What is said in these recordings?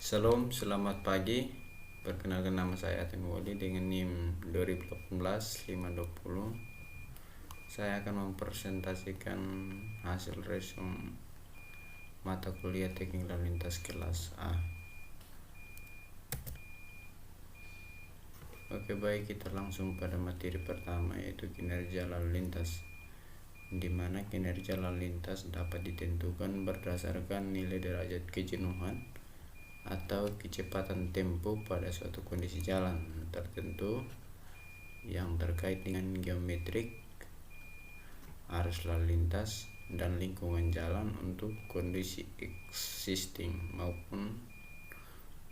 Salam, selamat pagi. Perkenalkan nama saya Atin Woli dengan NIM 2018-520. Saya akan mempresentasikan hasil resum mata kuliah teknik lalu lintas kelas A. Oke, baik, kita langsung pada materi pertama, yaitu kinerja lalu lintas, di mana kinerja lalu lintas dapat ditentukan berdasarkan nilai derajat kejenuhan atau kecepatan tempo pada suatu kondisi jalan tertentu yang terkait dengan geometrik, arus lalu lintas, dan lingkungan jalan untuk kondisi existing maupun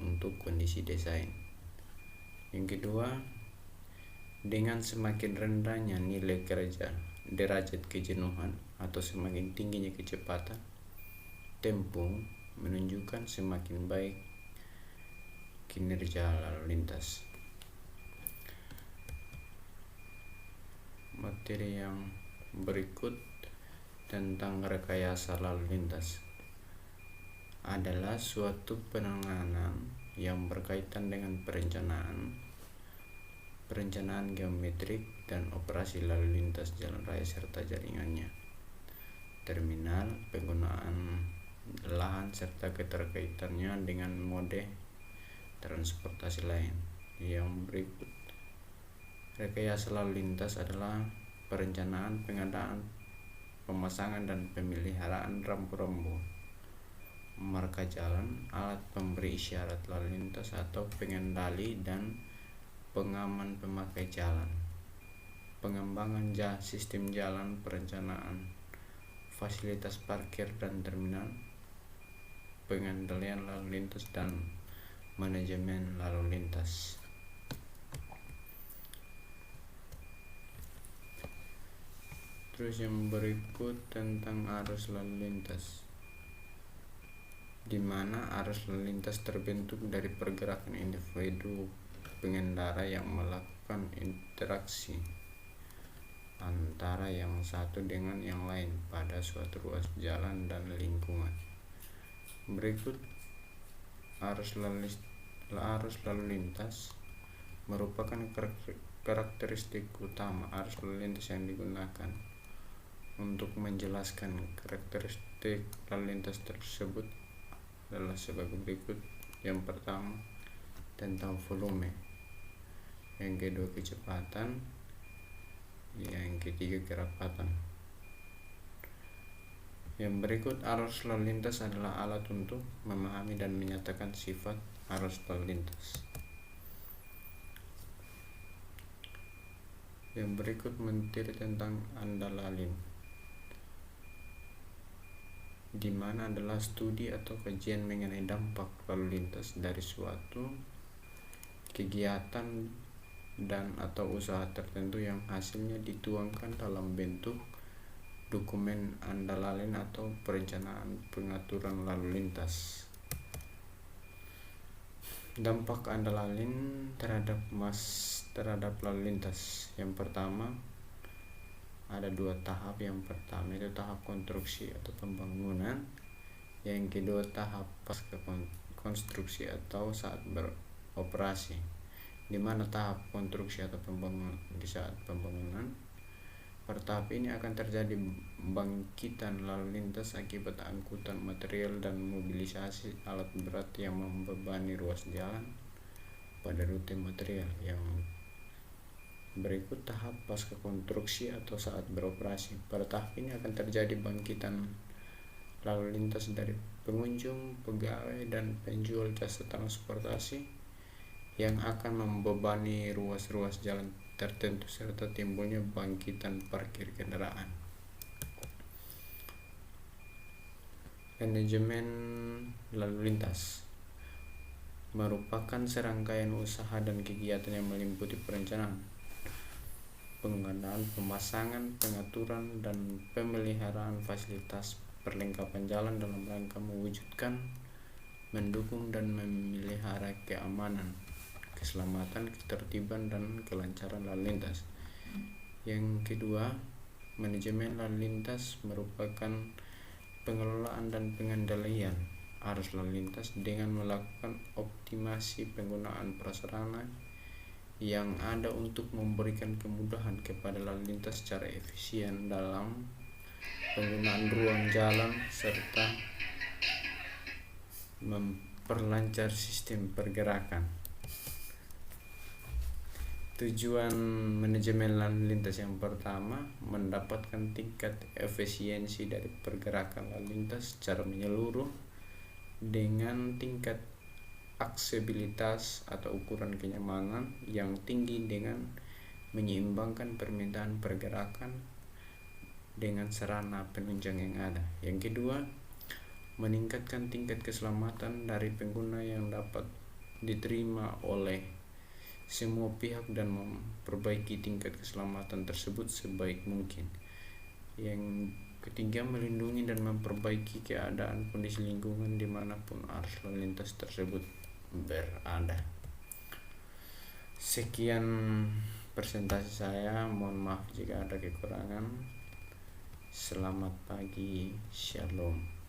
untuk kondisi desain. Yang kedua, dengan semakin rendahnya nilai derajat kejenuhan atau semakin tingginya kecepatan tempo menunjukkan semakin baik kinerja lalu lintas. Materi yang berikut tentang rekayasa lalu lintas adalah suatu penanganan yang berkaitan dengan perencanaan geometrik dan operasi lalu lintas jalan raya serta jaringannya, terminal, penggunaan lahan serta keterkaitannya dengan mode transportasi lain. Yang berikut, rekayasa lalu lintas adalah perencanaan, pengadaan, pemasangan dan pemeliharaan rambu-rambu, marka jalan, alat pemberi isyarat lalu lintas atau pengendali dan pengaman pemakai jalan, pengembangan sistem jalan, perencanaan fasilitas parkir dan terminal, pengendalian lalu lintas dan manajemen lalu lintas. Terus yang berikut tentang arus lalu lintas, di mana arus lalu lintas terbentuk dari pergerakan individu pengendara yang melakukan interaksi antara yang satu dengan yang lain pada suatu ruas jalan dan lingkungan. Berikut, arus lalu lintas merupakan karakteristik utama arus lalu lintas yang digunakan. Untuk menjelaskan karakteristik lalu lintas tersebut adalah sebagai berikut. Yang pertama, tentang volume. Yang kedua, kecepatan. Yang ketiga, kerapatan. Yang berikut, arus lalu lintas adalah alat untuk memahami dan menyatakan sifat arus lalu lintas. Yang berikut, materi tentang andalalin, di mana adalah studi atau kajian mengenai dampak lalu lintas dari suatu kegiatan dan atau usaha tertentu yang hasilnya dituangkan dalam bentuk dokumen andalalin atau perencanaan pengaturan lalu lintas. Dampak andalalin terhadap lalu lintas. Yang pertama, ada dua tahap. Yang pertama itu tahap konstruksi atau pembangunan. Yang kedua, tahap pasca konstruksi atau saat beroperasi, di mana tahap konstruksi atau pembangunan di saat pembangunan. Pada tahap ini akan terjadi bangkitan lalu lintas akibat angkutan material dan mobilisasi alat berat yang membebani ruas jalan pada rute material. Yang berikut, tahap pasca konstruksi atau saat beroperasi. Pada tahap ini akan terjadi bangkitan lalu lintas dari pengunjung, pegawai, dan penjual jasa transportasi yang akan membebani ruas-ruas jalan tertentu serta timbulnya bangkitan parkir kendaraan. Manajemen lalu lintas merupakan serangkaian usaha dan kegiatan yang meliputi perencanaan, pengadaan, pemasangan, pengaturan, dan pemeliharaan fasilitas perlengkapan jalan dalam rangka mewujudkan, mendukung, dan memelihara keamanan, keselamatan, ketertiban, dan kelancaran lalu lintas. Yang kedua, manajemen lalu lintas merupakan pengelolaan dan pengendalian arus lalu lintas dengan melakukan optimasi penggunaan prasarana yang ada untuk memberikan kemudahan kepada lalu lintas secara efisien dalam penggunaan ruang jalan serta memperlancar sistem pergerakan. Tujuan manajemen lalu lintas yang pertama, mendapatkan tingkat efisiensi dari pergerakan lalu lintas secara menyeluruh dengan tingkat aksesibilitas atau ukuran kenyamanan yang tinggi dengan menyeimbangkan permintaan pergerakan dengan sarana penunjang yang ada. Yang kedua, meningkatkan tingkat keselamatan dari pengguna yang dapat diterima oleh semua pihak dan memperbaiki tingkat keselamatan tersebut sebaik mungkin. Yang ketiga, melindungi dan memperbaiki keadaan kondisi lingkungan dimanapun arus lalu lintas tersebut berada. Sekian presentasi saya, mohon maaf jika ada kekurangan. Selamat pagi, shalom.